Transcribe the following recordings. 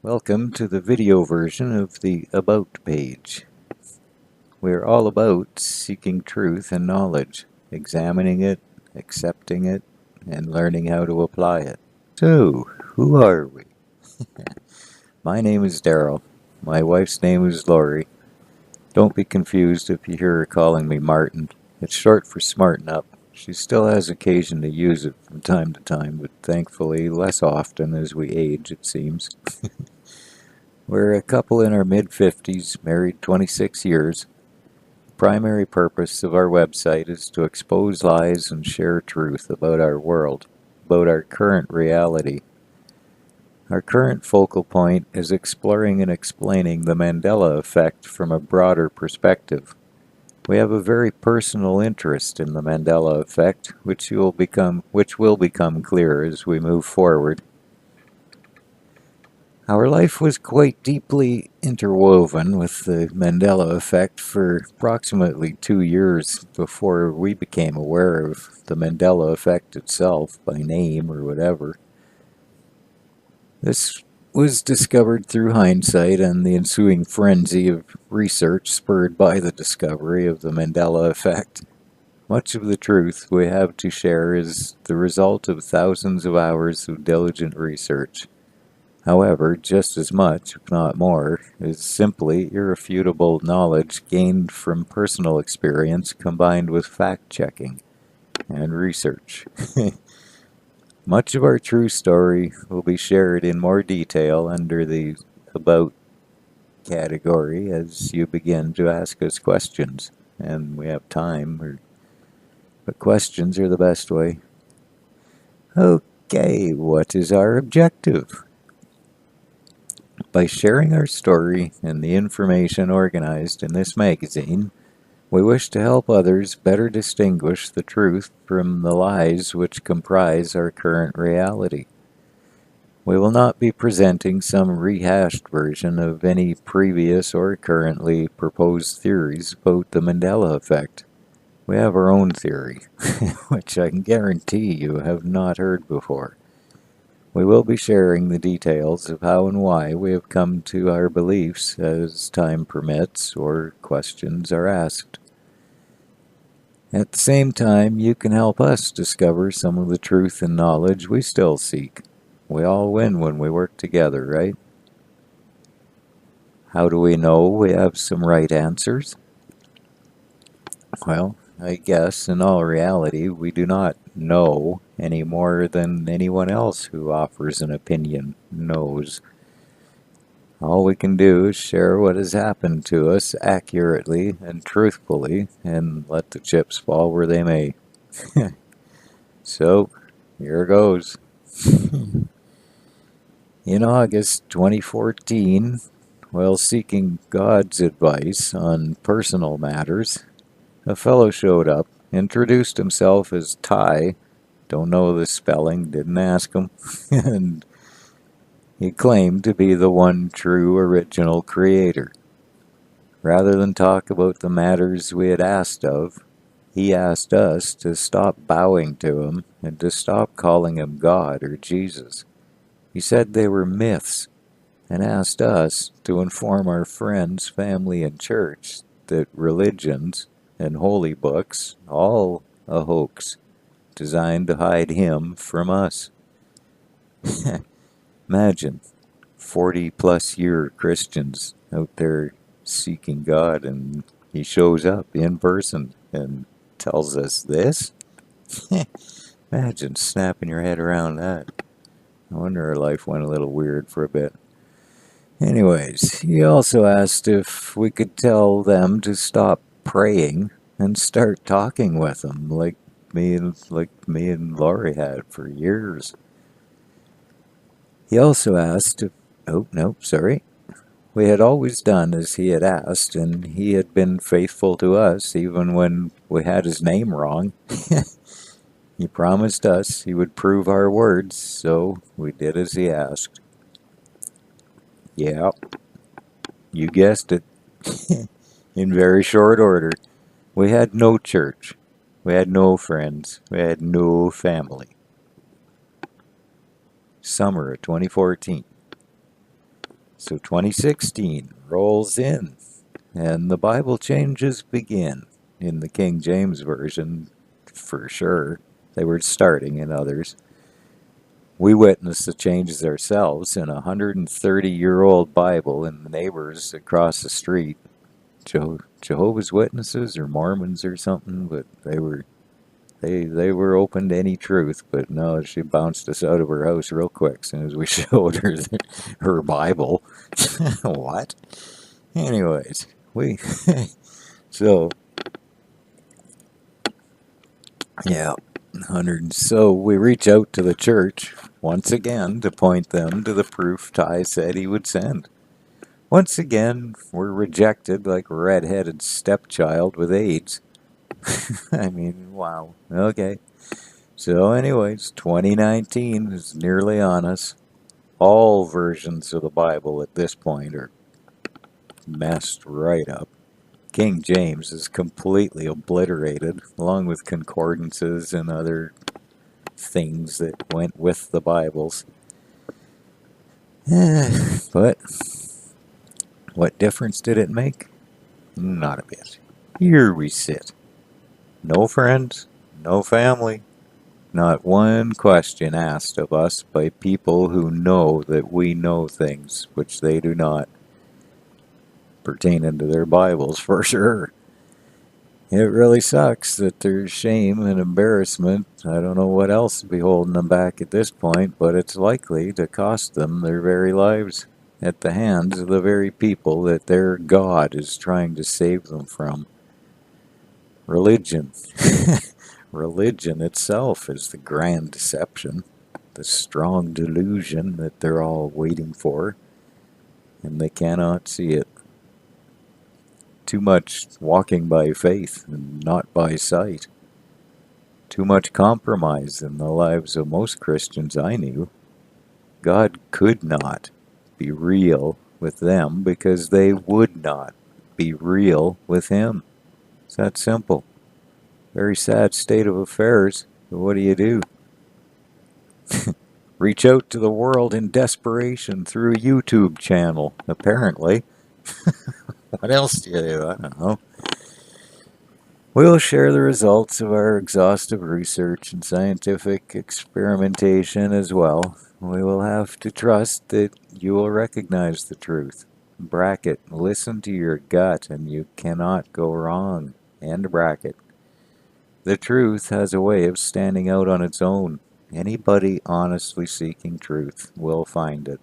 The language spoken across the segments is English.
Welcome to the video version of the About page. We're all about seeking truth and knowledge, examining it, accepting it, and learning how to apply it. So, who are we? My name is Daryl. My wife's name is Lori. Don't be confused if you hear her calling me Martin. It's short for Smarten Up. She still has occasion to use it from time to time, but thankfully less often as we age, it seems. We're a couple in our mid-50s, married 26 years. The primary purpose of our website is to expose lies and share truth about our world, about our current reality. Our current focal point is exploring and explaining the Mandela Effect from a broader perspective. We have a very personal interest in the Mandela Effect, which will become clear as we move forward. Our life was quite deeply interwoven with the Mandela Effect for approximately 2 years before we became aware of the Mandela Effect itself by name or whatever. This was discovered through hindsight and the ensuing frenzy of research spurred by the discovery of the Mandela Effect. Much of the truth we have to share is the result of thousands of hours of diligent research. However, just as much, if not more, is simply irrefutable knowledge gained from personal experience combined with fact-checking and research. Much of our true story will be shared in more detail under the About category as you begin to ask us questions, and we have time, but questions are the best way. Okay, what is our objective? By sharing our story and the information organized in this magazine, we wish to help others better distinguish the truth from the lies which comprise our current reality. We will not be presenting some rehashed version of any previous or currently proposed theories about the Mandela Effect. We have our own theory, which I can guarantee you have not heard before. We will be sharing the details of how and why we have come to our beliefs as time permits or questions are asked. At the same time, you can help us discover some of the truth and knowledge we still seek. We all win when we work together, right? How do we know we have some right answers? Well, I guess in all reality, we do not know any more than anyone else who offers an opinion knows. All we can do is share what has happened to us accurately and truthfully and let the chips fall where they may. So, here goes. In August 2014, while seeking God's advice on personal matters, a fellow showed up, introduced himself as Ty, don't know the spelling, didn't ask him, and he claimed to be the one true original creator. Rather than talk about the matters we had asked of, he asked us to stop bowing to him and to stop calling him God or Jesus. He said they were myths and asked us to inform our friends, family, and church that religions and holy books, all a hoax, designed to hide him from us. Imagine 40-plus year Christians out there seeking God, and he shows up in person and tells us this? Imagine snapping your head around that. I wonder our life went a little weird for a bit. Anyways, he also asked if we could tell them to stop praying and start talking with him like me and Laurie had for years. He also asked if, we had always done as he had asked, and he had been faithful to us even when we had his name wrong. He promised us he would prove our words, so we did as he asked. Yeah, you guessed it. In very short order, we had no church, we had no friends, we had no family. Summer of 2014. So 2016 rolls in, and the Bible changes begin. In the King James Version, for sure. They were starting in others. We witnessed the changes ourselves in a 130-year-old Bible in the neighbors across the street. Jehovah's Witnesses or Mormons or something, but they were open to any truth. But no, she bounced us out of her house real quick as soon as we showed her her Bible. What? Anyways, we so yeah, 100. So we reach out to the church once again to point them to the proof Ty said he would send. Once again, we're rejected like a red-headed stepchild with AIDS. I mean, wow. Okay. So anyways, 2019 is nearly on us. All versions of the Bible at this point are messed right up. King James is completely obliterated, along with concordances and other things that went with the Bibles. But what difference did it make? Not a bit. Here we sit. No friends, no family, not one question asked of us by people who know that we know things which they do not, pertaining to their Bibles for sure. It really sucks that there's shame and embarrassment. I don't know what else would be holding them back at this point, but it's likely to cost them their very lives at the hands of the very people that their God is trying to save them from. Religion. Religion itself is the grand deception, the strong delusion that they're all waiting for, and they cannot see it. Too much walking by faith and not by sight. Too much compromise in the lives of most Christians I knew. God could not be real with them because they would not be real with Him. It's that simple. Very sad state of affairs, but what do? Reach out to the world in desperation through a YouTube channel, apparently. What else do you do? I don't know. We'll share the results of our exhaustive research and scientific experimentation as well. We will have to trust that you will recognize the truth. Bracket, listen to your gut and you cannot go wrong. End bracket. The truth has a way of standing out on its own. Anybody honestly seeking truth will find it.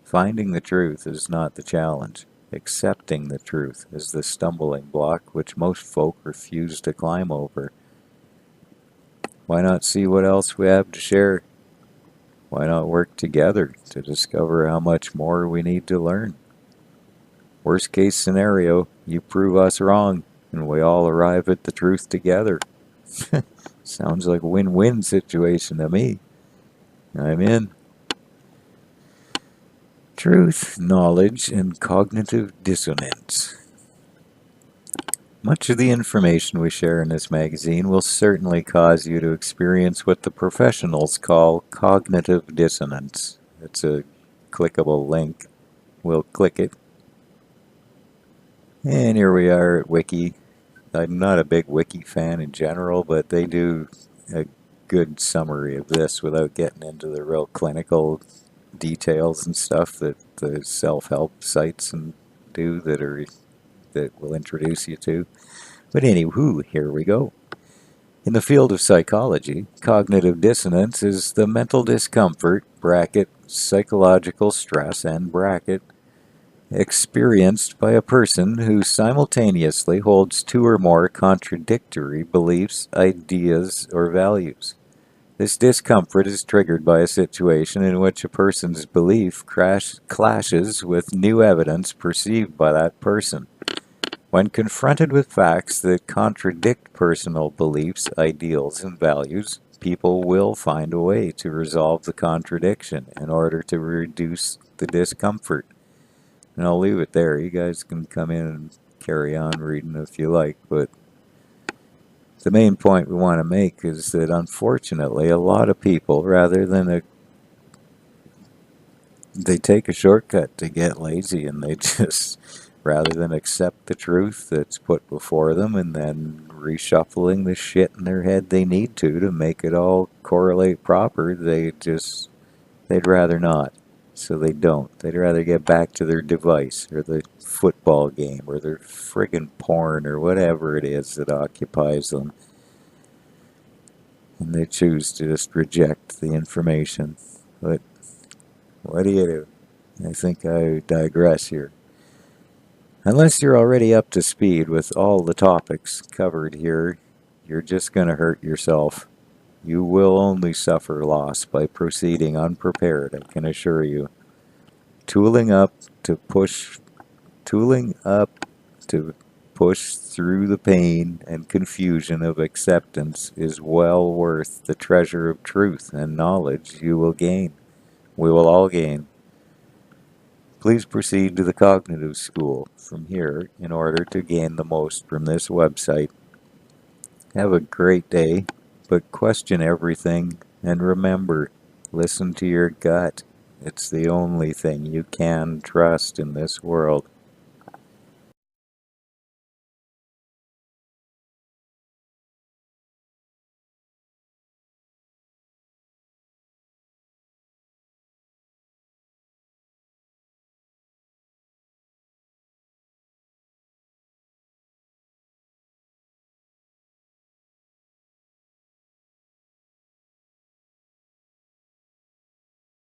Finding the truth is not the challenge. Accepting the truth is the stumbling block which most folk refuse to climb over. Why not see what else we have to share? Why not work together to discover how much more we need to learn? Worst case scenario, you prove us wrong and we all arrive at the truth together. Sounds like a win-win situation to me. I'm in. Truth, knowledge, and cognitive dissonance. Much of the information we share in this magazine will certainly cause you to experience what the professionals call cognitive dissonance. It's a clickable link. We'll click it. And here we are at Wiki. I'm not a big Wiki fan in general, but they do a good summary of this without getting into the real clinical details and stuff that the self-help sites and do that will introduce you to. But anywho, here we go. In the field of psychology, cognitive dissonance is the mental discomfort, bracket, psychological stress, and bracket, experienced by a person who simultaneously holds two or more contradictory beliefs, ideas, or values. This discomfort is triggered by a situation in which a person's belief clashes with new evidence perceived by that person. When confronted with facts that contradict personal beliefs, ideals, and values, people will find a way to resolve the contradiction in order to reduce the discomfort. And I'll leave it there. You guys can come in and carry on reading if you like, but the main point we want to make is that unfortunately a lot of people, rather than They take a shortcut to get lazy, and they just, rather than accept the truth that's put before them and then reshuffling the shit in their head they need to make it all correlate proper, they'd rather not. So they don't. They'd rather get back to their device or the football game or their friggin' porn or whatever it is that occupies them. And they choose to just reject the information. But what do you do? I think I digress here. Unless you're already up to speed with all the topics covered here, you're just going to hurt yourself. You will only suffer loss by proceeding unprepared, I can assure you. Tooling up to push tooling up to push through the pain and confusion of acceptance is well worth the treasure of truth and knowledge you will gain. We will all gain. Please proceed to the cognitive school from here in order to gain the most from this website. Have a great day, but question everything, and remember, listen to your gut. It's the only thing you can trust in this world.